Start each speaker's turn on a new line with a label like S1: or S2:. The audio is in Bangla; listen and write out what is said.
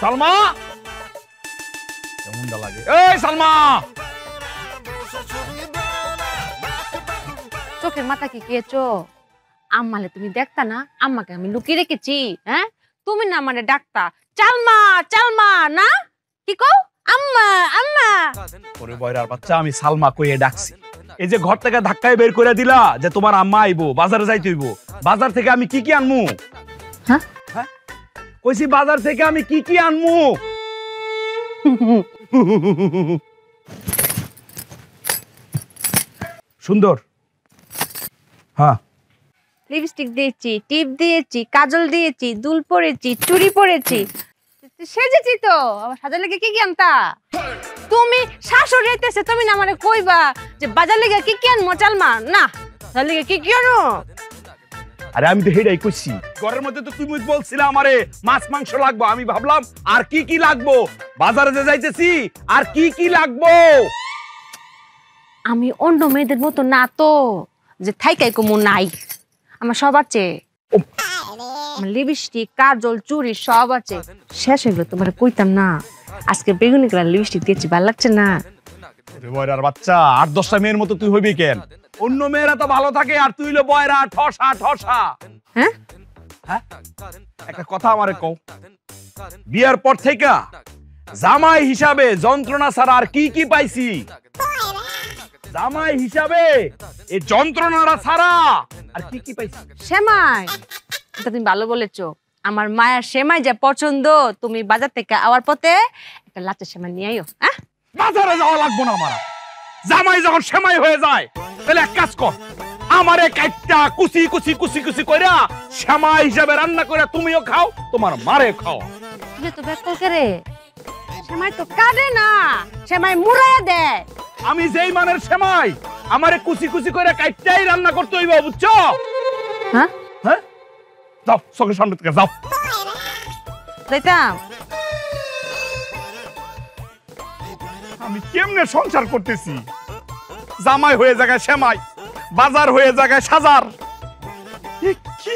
S1: সালমা কেমনটা লাগে? এই সালমা,
S2: চোখের মাথা কি খেয়েছো? আম্মালে তুমি দেখতা না? আম্মাকে আমি লুকিয়ে রেখেছি। হ্যাঁ, তুমি না মানে ডাকতা চালমা চালমা না? কি কও? আম্মা আম্মা।
S1: ওরে বয়রার বাচ্চা, আমি সালমা কইয়ে ডাকছি। এই যে ঘর থেকে ধাক্কায় বের করে দিলা যে তোমার আম্মা আইবো, বাজারে যাইতে হইব। বাজার থেকে আমি কি কি আনমু?
S2: হ্যাঁ
S1: হ্যাঁ কইছি বাজার থেকে আমি কি কি আনমু? সুন্দর। হ্যাঁ,
S2: লিপস্টিক দিয়েছি, টিপ দিয়েছি, কাজল দিয়েছি, দুল পরেছি, চুড়ি পরেছি, সেজেছি তো। আবার সাজার লেগে কি কি আনতা? তুমি শাশুড়ি আইতেছে, তুমি না মানে কইবা যে বাজার লেগে কি কি আনমো চালমা? না, সাজার লেগে কি কি আনো?
S1: আরে আমি তো হেডাই কইছি। ঘরের মধ্যে তো তুমি বলছিলে আমারে মাছ মাংস লাগবো। আমি ভাবলাম আর কি কি লাগবো, বাজারে যে যাইতেছি আর কি কি লাগবো।
S2: আমি অন্য মেয়েদের মতো না তো যে থাইকাই কমু নাই। আমার সব আছে, লিপস্টিক, কাজল, চুড়ি সব আছে। শেষ হইলো তোমার কইতাম না। আজকে বেগুনি কালার লিপস্টিক দিয়েছি, ভালো লাগছে না?
S1: বয়রার বাচ্চা, 8-10টা মেয়ের মতো তুই হইবি কেন? অন্য মেয়েরা তো ভালো থাকে আর তুই হলো বয়রা ঠসা ঠসা।
S2: হ্যাঁ
S1: হ্যাঁ, একটা কথা আমারে কও, বিয়ার পর থেকে জামাই হিসাবে যন্ত্রণা ছাড়া আর কি কি পাইছি? জামাই হিসাবে এই যন্ত্রণাটা ছাড়া আর কি কি পাইছি?
S2: সেমাই, এটা তুমি ভালো বলেছো। আমার মায়ের সেমাই যা পছন্দ, তুমি বাজার থেকে আওয়ার পথে একটা লাচা সেমাই নিয়ে আইও। হ্যাঁ,
S1: বাজারে যাওয়া লাগবো না আমার। জামাই যখন সেমাই হয়ে যায় তাহলে এক কাজ কর, আমারে কাইটটা কুচি কুচি কুচি কুচি কইরা সেমাই হিসাবে রান্না করে তুমিও খাও, তোমার মারে খাও।
S2: তুই তো ব্যাক কল করে। সেমাই তো কাটে না, সেমাই মুড়াইয়া দেয়।
S1: আমি যেই মানের সেমাই, আমারে কুচি কুচি করে কাইটটাই রান্না করতে হইব, বুঝছো?
S2: হ্যাঁ
S1: হ্যাঁ, যাও চোখের সামনে থেকে যাও।
S2: যাইতাম।
S1: আমি কেমনে সংসার করতেছি? জামাই হয়ে জায়গায় সেমাই, বাজার হয়ে জায়গায় সাজার। কি